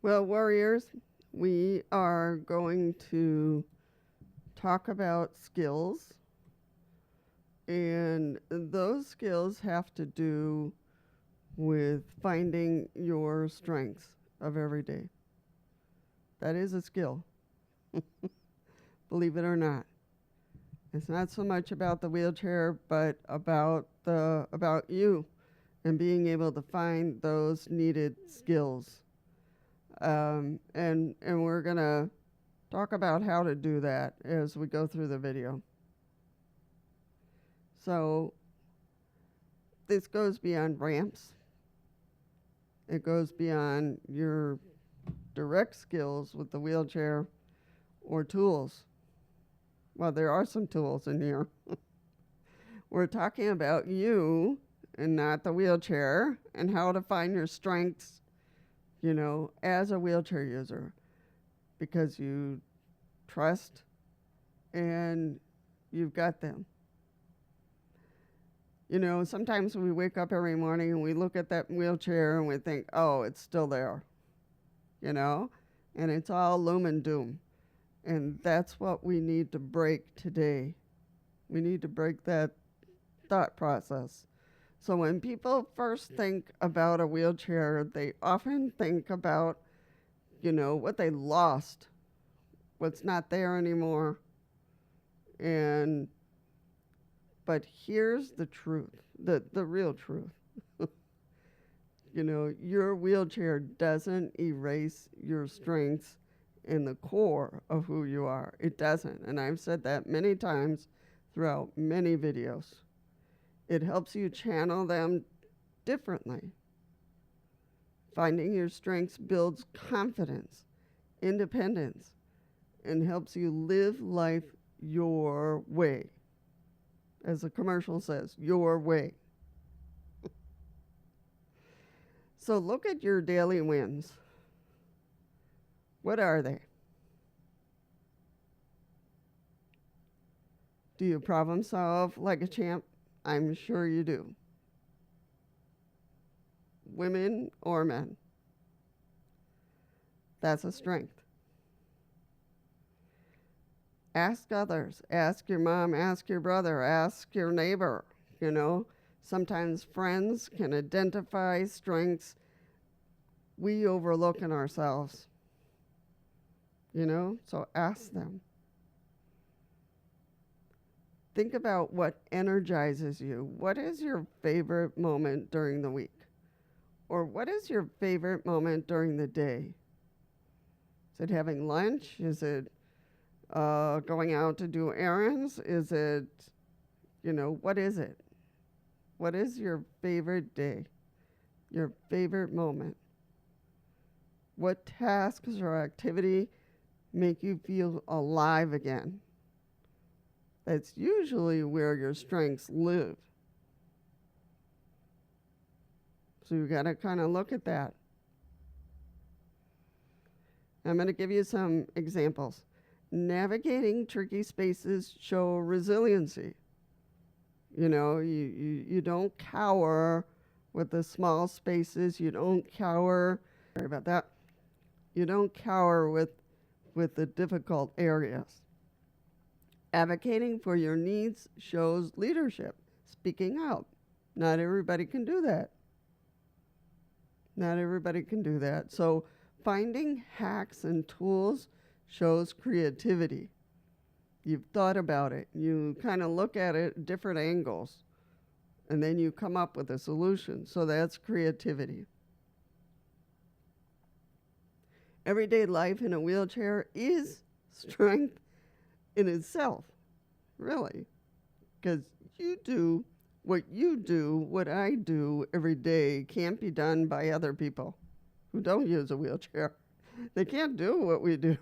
Well, warriors, we are going to talk about skills, and those skills have to do with finding your strengths of every day. That is a skill, believe it or not. It's not so much about the wheelchair, but about you and being able to find those needed skills. And we're gonna talk about how to do that as we go through the video. So this goes beyond ramps. It goes beyond your direct skills with the wheelchair or tools. Well, there are some tools in here. We're talking about you and not the wheelchair and how to find your strengths, as a wheelchair user because you trust and you've got them. Sometimes we wake up every morning and we look at that wheelchair and we think, oh, it's still there, and it's all loom and doom. And that's what we need to break today. We need to break that thought process. So when people first think about a wheelchair, they often think about, what they lost, what's not there anymore. But here's the truth, the real truth. Your wheelchair doesn't erase your strengths in the core of who you are. It doesn't. And I've said that many times throughout many videos. It helps you channel them differently. Finding your strengths builds confidence, independence, and helps you live life your way. As the commercial says, your way. So look at your daily wins. What are they? Do you problem solve like a champ? I'm sure you do. Women or men. That's a strength. Ask others. Ask your mom, ask your brother, ask your neighbor. Sometimes friends can identify strengths we overlook in ourselves. So ask them. Think about what energizes you. What is your favorite moment during the week? Or what is your favorite moment during the day? Is it having lunch? Is it going out to do errands? Is it, what is it? What is your favorite day? Your favorite moment? What tasks or activity make you feel alive again? That's usually where your strengths live. So you got to kind of look at that. I'm going to give you some examples. Navigating tricky spaces show resiliency. You don't cower with the small spaces. You don't cower. Sorry about that. You don't cower with the difficult areas. Advocating for your needs shows leadership, speaking out. Not everybody can do that. Not everybody can do that. So finding hacks and tools shows creativity. You've thought about it. You kind of look at it at different angles, and then you come up with a solution. So that's creativity. Everyday life in a wheelchair is strength in itself, really, because what I do every day can't be done by other people who don't use a wheelchair. They can't do what we do,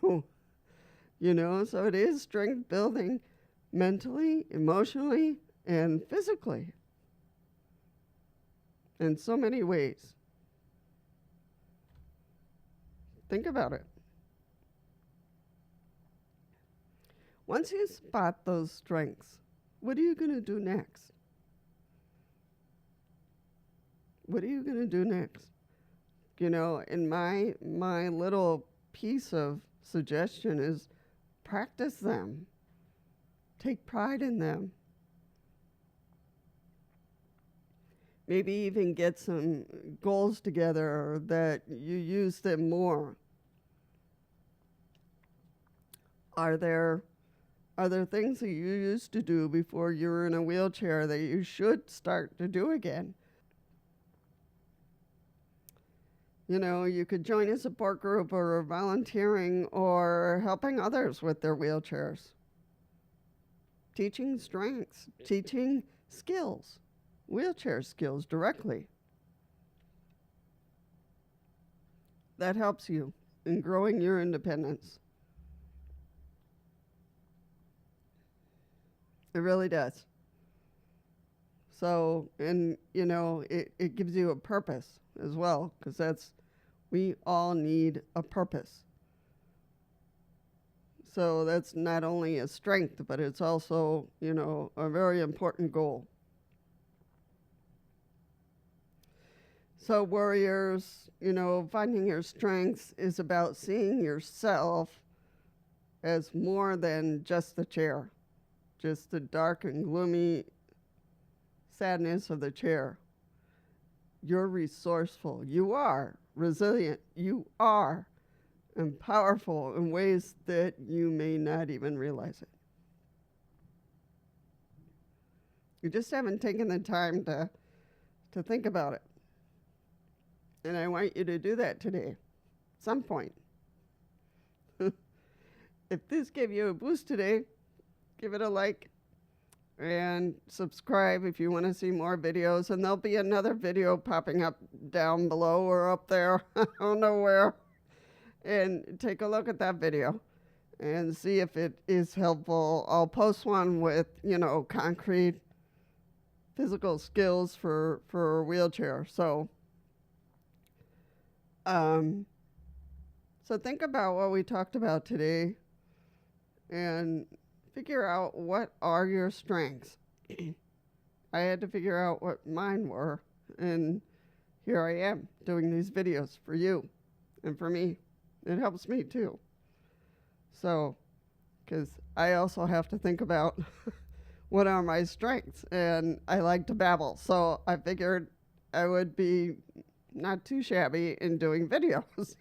so it is strength building mentally, emotionally, and physically in so many ways. Think about it. Once you spot those strengths, what are you going to do next? What are you going to do next? And my little piece of suggestion is practice them. Take pride in them. Maybe even get some goals together that you use them more. Are there things that you used to do before you were in a wheelchair that you should start to do again? You could join a support group or volunteering or helping others with their wheelchairs. Teaching strengths, teaching skills, wheelchair skills directly. That helps you in growing your independence. It really does. So, and it gives you a purpose as well, because we all need a purpose. So that's not only a strength, but it's also, a very important goal. So warriors, finding your strengths is about seeing yourself as more than just the chair, just the dark and gloomy sadness of the chair. You're resourceful. You are resilient. You are and powerful in ways that you may not even realize it. You just haven't taken the time to think about it. And I want you to do that today, at some point. If this gave you a boost today, give it a like and subscribe if you want to see more videos. And there'll be another video popping up down below or up there. I don't know where. And take a look at that video and see if it is helpful. I'll post one with, concrete physical skills for a wheelchair. So think about what we talked about today and figure out what are your strengths. I had to figure out what mine were, and here I am doing these videos for you and for me. It helps me too. So, because I also have to think about what are my strengths, and I like to babble. So I figured I would be not too shabby in doing videos.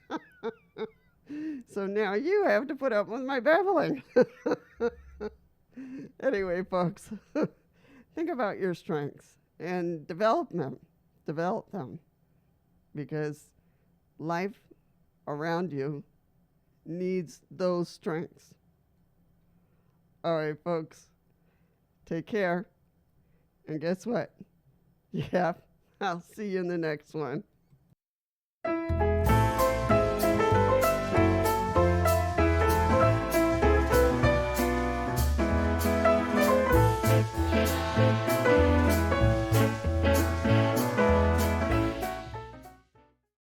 So now you have to put up with my babbling. Anyway, folks, think about your strengths and develop them, because life around you needs those strengths. All right, folks, take care. And guess what? Yeah, I'll see you in the next one.